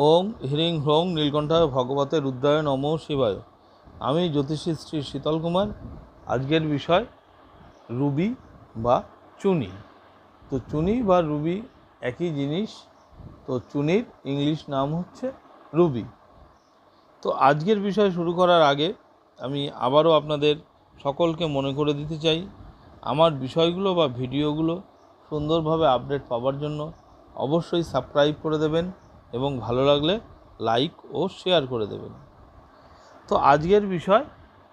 ওম হ্রিং হ্রং নীলকণ্ঠায় ভগবতে রুদ্রায় নমঃ শিবায়। আমি জ্যোতিষী শ্রী শীতল কুমার। আজকের বিষয় রুবি বা চুনি। তো চুনি বা রুবি একই জিনিস। তো চুনির ইংলিশ নাম হচ্ছে রুবি। তো আজকের বিষয় শুরু করার আগে আমি আবারও আপনাদের সকলকে মনে করে দিতে চাই, আমার বিষয়গুলো বা ভিডিওগুলো সুন্দরভাবে আপডেট পাওয়ার জন্য অবশ্যই সাবস্ক্রাইব করে দেবেন এবং ভালো লাগলে লাইক ও শেয়ার করে দেবেন। তো আজকের বিষয়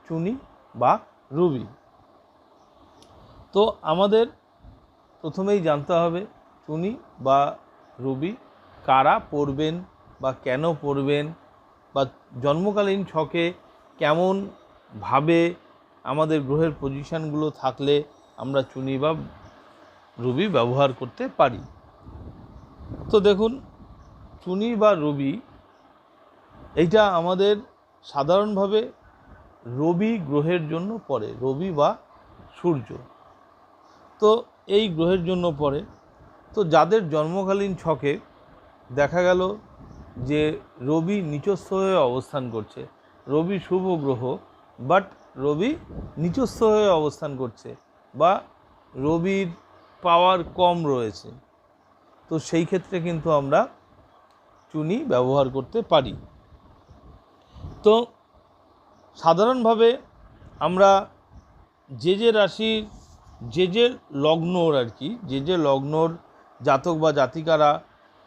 চুনি বা রুবি। তো আমাদের প্রথমেই জানতে হবে চুনি বা রুবি কারা পড়বেন বা কেন পড়বেন, বা জন্মকালীন ছকে কেমনভাবে আমাদের গ্রহের পজিশানগুলো থাকলে আমরা চুনি বা রুবি ব্যবহার করতে পারি। তো দেখুন, চুনি বা রুবি এইটা আমাদের সাধারণভাবে রবি গ্রহের জন্য পড়ে, রবি বা সূর্য। তো এই গ্রহের জন্য পড়ে। তো যাদের জন্মকালীন ছকে দেখা গেল যে রবি নিচস্থ হয়ে অবস্থান করছে, রবি শুভ গ্রহ বাট রবি নিচস্থ হয়ে অবস্থান করছে বা রবির পাওয়ার কম রয়েছে, তো সেই ক্ষেত্রে কিন্তু আমরা চুনি ব্যবহার করতে পারি। তো সাধারণভাবে আমরা যে রাশির যে লগ্নর যে লগ্নর জাতক বা জাতিকারা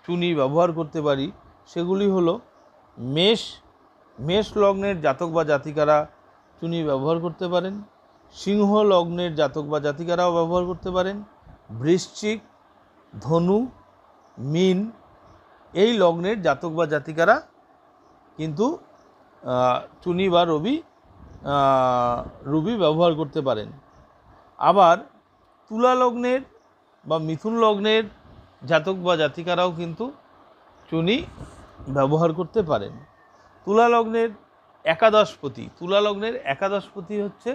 চুনি ব্যবহার করতে পারি সেগুলি হলো মেষ লগ্নের জাতক বা জাতিকারা চুনি ব্যবহার করতে পারেন, সিংহ লগ্নের জাতক বা জাতিকারাও ব্যবহার করতে পারেন, বৃশ্চিক, ধনু, মীন এই লগ্নের জাতক বা জাতিকারা কিন্তু চুনি বা রুবি ব্যবহার করতে পারেন। আবার তুলা লগ্নের বা মিথুন লগ্নের জাতক বা জাতিকারাও কিন্তু চুনি ব্যবহার করতে পারেন। তুলা লগ্নের একাদশপতি হচ্ছে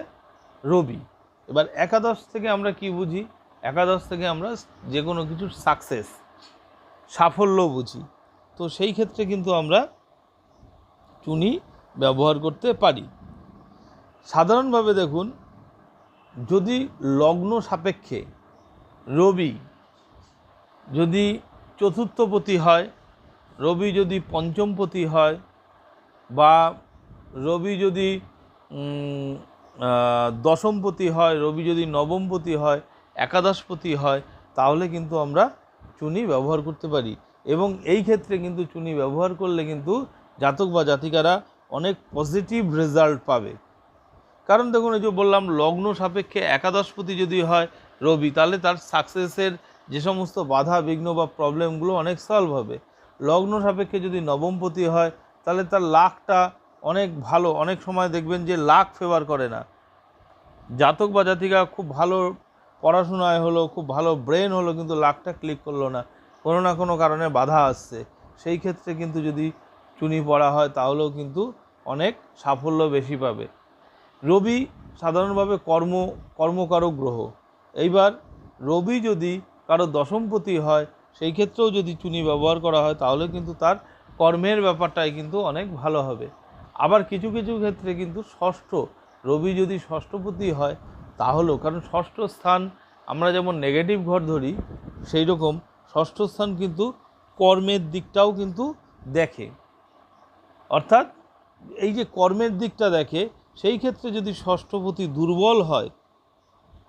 রবি। এবার একাদশ থেকে আমরা কি বুঝি? একাদশ থেকে আমরা যে কোনো কিছুর সাফল্য বুঝি। তো সেই ক্ষেত্রে কিন্তু আমরা চুনি ব্যবহার করতে পারি। সাধারণভাবে দেখুন, যদি লগ্ন সাপেক্ষে রবি যদি চতুর্থপতি হয়, রবি যদি পঞ্চমপতি হয়, বা রবি যদি দশমপতি হয়, রবি যদি নবমপতি হয়, একাদশপতি হয়, তাহলে কিন্তু আমরা চুনি ব্যবহার করতে পারি। এবং এই ক্ষেত্রে কিন্তু চুনি ব্যবহার করলে কিন্তু জাতক বা জাতিকারা অনেক পজিটিভ রেজাল্ট পাবে। কারণ দেখুন, এই যে বললাম লগ্ন সাপেক্ষে একাদশপতি যদি হয় রবি, তাহলে তার সাকসেসের যে সমস্ত বাধা বিঘ্ন বা প্রবলেমগুলো অনেক সলভ হবে। লগ্ন সাপেক্ষে যদি নবমপতি হয় তাহলে তার লাকটা অনেক ভালো। অনেক সময় দেখবেন যে লাক ফেভার করে না, জাতক বা জাতিকা খুব ভালো পড়াশোনায় হলো, খুব ভালো ব্রেন হলো, কিন্তু লাকটা ক্লিক করলো না, কোনো না কোনো কারণে বাধা আসছে। সেই ক্ষেত্রে কিন্তু যদি চুনি পড়া হয় তাহলেও কিন্তু অনেক সাফল্য বেশি পাবে। রবি সাধারণভাবে কর্মকারক গ্রহ। এইবার রবি যদি কারো দশমপতি হয়, সেই ক্ষেত্রেও যদি চুনি ব্যবহার করা হয় তাহলে কিন্তু তার কর্মের ব্যাপারটাই কিন্তু অনেক ভালো হবে। আবার কিছু কিছু ক্ষেত্রে কিন্তু রবি যদি ষষ্ঠপতি হয় তাহলেও, কারণ ষষ্ঠ স্থান আমরা যেমন নেগেটিভ ঘর ধরি, সেই রকম ষষ্ঠ স্থান কিন্তু কর্মের দিকটাও কিন্তু দেখে। অর্থাৎ এই যে কর্মের দিকটা দেখে, সেই ক্ষেত্রে যদি ষষ্ঠপতি দুর্বল হয়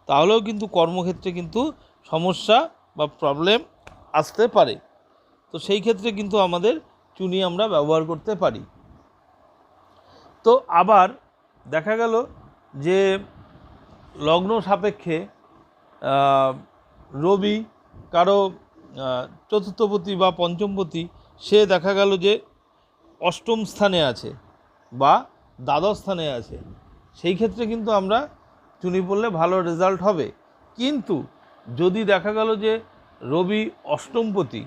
তাহলেও কিন্তু কর্মক্ষেত্রে কিন্তু সমস্যা বা প্রবলেম আসতে পারে। তো সেই ক্ষেত্রে কিন্তু আমাদের চুনি আমরা ব্যবহার করতে পারি। তো আবার দেখা গেল যে লগ্ন সাপেক্ষে রবি কারো চতুর্থপতি বা পঞ্চমপতি, সে দেখা গেল যে অষ্টম স্থানে আছে বা দ্বাদশ স্থানে আছে, সেই ক্ষেত্রে কিন্তু আমরা চুনি পড়লে ভালো রেজাল্ট হবে। কিন্তু যদি দেখা গেল যে রবি অষ্টমপতি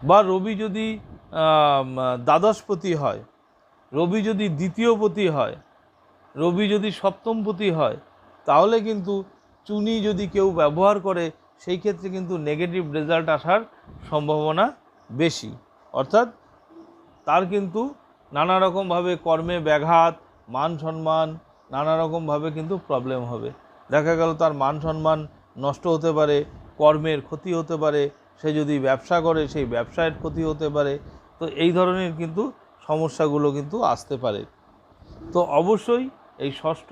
বা রবি যদি দ্বাদশপতি হয়, রবি যদি দ্বিতীয়পতি হয়, রবি যদি সপ্তমপতি হয়, তাহলে কিন্তু চুনি যদি কেউ ব্যবহার করে সেই ক্ষেত্রে কিন্তু নেগেটিভ রেজাল্ট আসার সম্ভাবনা বেশি। অর্থাৎ তার কিন্তু নানা রকমভাবে কর্মে ব্যাঘাত, মান সম্মান নানা রকমভাবে কিন্তু প্রবলেম হবে। দেখা গেল তার মান সম্মান নষ্ট হতে পারে, কর্মের ক্ষতি হতে পারে, সে যদি ব্যবসা করে সেই ব্যবসায়ের ক্ষতি হতে পারে। তো এই ধরনের কিন্তু সমস্যাগুলো কিন্তু আসতে পারে। তো অবশ্যই এই ষষ্ঠ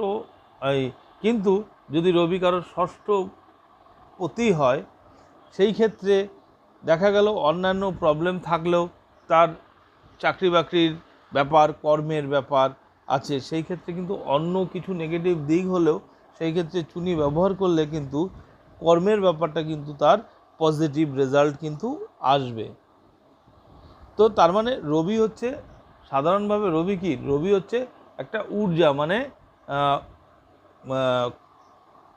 কিন্তু যদি রবি কারোর ষষ্ঠ পতি হয়, সেই ক্ষেত্রে দেখা গেল অন্যান্য প্রবলেম থাকলেও তার চাকরি বাকরির ব্যাপার, কর্মের ব্যাপার আছে, সেই ক্ষেত্রে কিন্তু অন্য কিছু নেগেটিভ দিক হলেও সেই ক্ষেত্রে চুনি ব্যবহার করলে কিন্তু কর্মের ব্যাপারটা কিন্তু তার পজিটিভ রেজাল্ট কিন্তু আসবে। তো তার মানে রবি হচ্ছে সাধারণভাবে রবি কি, রবি হচ্ছে একটা ঊর্জা, মানে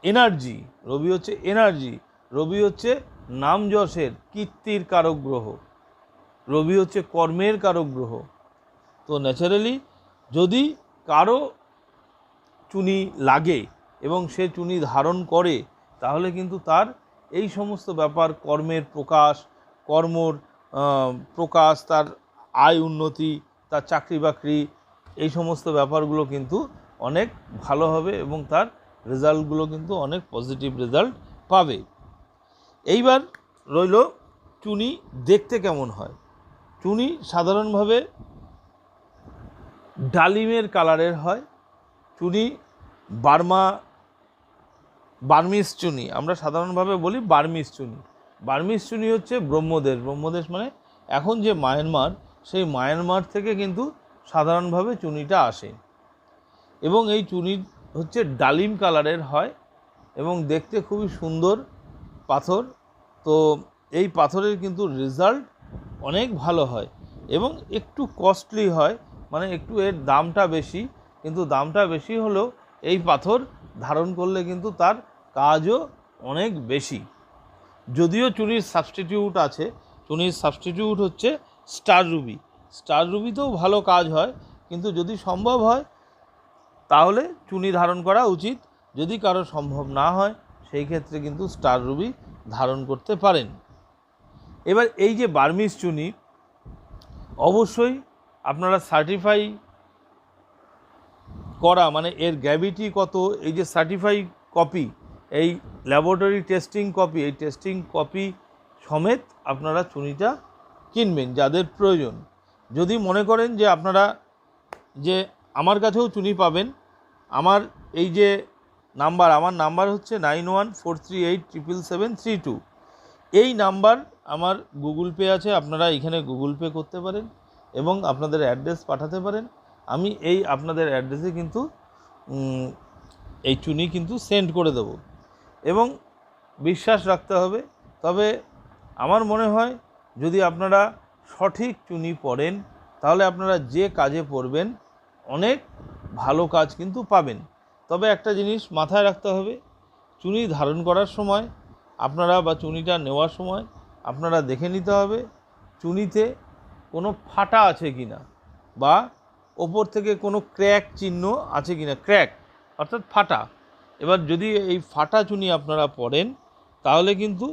এনার্জি। রবি হচ্ছে এনার্জি, রবি হচ্ছে নাম যশের কীর্তির কারক গ্রহ, রবি হচ্ছে কর্মের কারক গ্রহ। তো ন্যাচারালি যদি কারো চুনি লাগে এবং সে চুনি ধারণ করে, তাহলে কিন্তু তার এই সমস্ত ব্যাপার, কর্মের প্রকাশ, কর্মর প্রকাশ, তার আয় উন্নতি, তার চাকরি বাকরি, এই সমস্ত ব্যাপারগুলো কিন্তু অনেক ভালো হবে এবং তার রেজাল্টগুলো কিন্তু অনেক পজিটিভ রেজাল্ট পাবে। এইবার রইল চুনি দেখতে কেমন হয়। চুনি সাধারণভাবে ডালিমের কালারের হয়। চুনি বার্মিস চুনি, আমরা সাধারণভাবে বলি বার্মিস চুনি। বার্মিস চুনি হচ্ছে ব্রহ্মদেশ, ব্রহ্মদেশ মানে এখন যে মায়ানমার, সেই মায়ানমার থেকে কিন্তু সাধারণভাবে চুনিটা আসে এবং এই চুনি হচ্ছে ডালিম কালারের হয় এবং দেখতে খুবই সুন্দর পাথর। তো এই পাথরের কিন্তু রেজাল্ট অনেক ভালো হয় এবং একটু কস্টলি হয়, মানে একটু এর দামটা বেশি, কিন্তু দামটা বেশি হলেও এই পাথর ধারণ করলে কিন্তু তার কাজও অনেক বেশি। যদিও চুনির সাবস্টিটিউট আছে, চুনির সাবস্টিটিউট হচ্ছে স্টার রুবি। স্টার রুবিতেও ভালো কাজ হয়, কিন্তু যদি সম্ভব হয় তাহলে চুনি ধারণ করা উচিত। যদি কারো সম্ভব না হয় সেই ক্ষেত্রে কিন্তু স্টার রুবি ধারণ করতে পারেন। এবার এই যে বার্মিস চুনি, অবশ্যই আপনারা সার্টিফাই করা, মানে এর গ্র্যাভিটি কত, এই যে সার্টিফাই কপি, এই ল্যাবরেটরি টেস্টিং কপি, এই টেস্টিং কপি সমেত আপনারা চুনিটা কিনবেন যাদের প্রয়োজন। যদি মনে করেন যে আপনারা যে আমার কাছেও চুনি পাবেন, আমার এই যে নাম্বার, আমার নাম্বার হচ্ছে 9143877732, এই নাম্বার আমার গুগল পে আছে, আপনারা এখানে গুগল পে করতে পারেন এবং আপনাদের অ্যাড্রেস পাঠাতে পারেন। আমি এই আপনাদের অ্যাড্রেসে কিন্তু এই চুনি কিন্তু সেন্ড করে দেব এবং বিশ্বাস রাখতে হবে। তবে আমার মনে হয় যদি আপনারা সঠিক চুনি পড়েন, তাহলে আপনারা যে কাজে পড়বেন অনেক ভালো কাজ কিন্তু পাবেন। তবে একটা জিনিস মাথায় রাখতে হবে, চুনি ধারণ করার সময় আপনারা বা চুনিটা নেওয়ার সময় আপনারা দেখে নিতে হবে চুনিতে কোনো ফাটা আছে কি না, বা ওপর থেকে কোনো ক্র্যাক চিহ্ন আছে কি না, ক্র্যাক অর্থাৎ ফাটা। এবার যদি এই ফাটা চুনি আপনারা পড়েন, তাহলে কিন্তু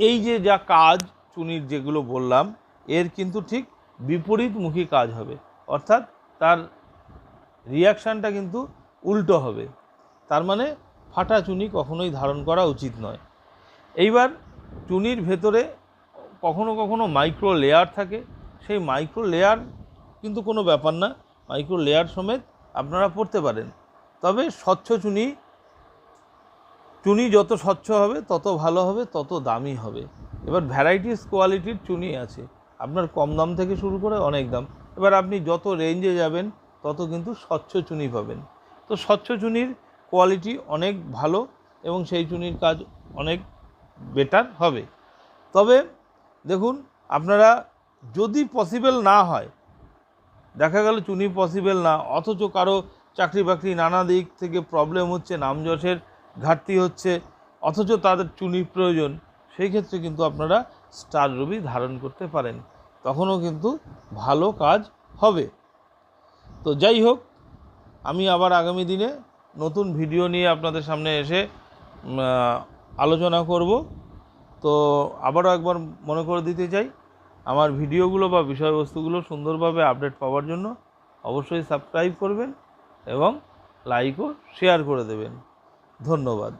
এই যে যা কাজ চুনির যেগুলো বললাম, এর কিন্তু ঠিক বিপরীতমুখী কাজ হবে, অর্থাৎ তার রিয়াকশানটা কিন্তু উল্টো হবে। তার মানে ফাটা চুনি কখনোই ধারণ করা উচিত নয়। এইবার চুনির ভেতরে কখনো কখনো মাইক্রো লেয়ার থাকে, সেই মাইক্রো লেয়ার কিন্তু কোনো ব্যাপার না, মাইক্রো লেয়ার সমেত আপনারা পড়তে পারেন। তবে স্বচ্ছ চুনি যত স্বচ্ছ হবে তত ভালো হবে, তত দামি হবে। এবার ভ্যারাইটিস কোয়ালিটির চুনি আছে, আপনার কম দাম থেকে শুরু করে অনেক দাম। এবার আপনি যত রেঞ্জে যাবেন তত কিন্তু স্বচ্ছ চুনি পাবেন। তো স্বচ্ছ চুনির কোয়ালিটি অনেক ভালো এবং সেই চুনির কাজ অনেক বেটার হবে। তবে দেখুন, আপনারা যদি পসিবল না হয়, দেখা গেল চুনি পসিবল না, অথচ কারো চাকরি বাকরি নানা দিক থেকে প্রবলেম হচ্ছে, নামযশের ঘাটতি হচ্ছে, অথচ তাদের চুনির প্রয়োজন, সেই ক্ষেত্রে কিন্তু আপনারা স্টার রবি ধারণ করতে পারেন, তখনও কিন্তু ভালো কাজ হবে। তো যাই হোক, আমি আবার আগামী দিনে নতুন ভিডিও নিয়ে আপনাদের সামনে এসে আলোচনা করব। তো আবারও একবার মনে করে দিতে চাই, আমার ভিডিওগুলো বা বিষয়বস্তুগুলো সুন্দরভাবে আপডেট পাওয়ার জন্য অবশ্যই সাবস্ক্রাইব করবেন এবং লাইক ও শেয়ার করে দেবেন। ধন্যবাদ।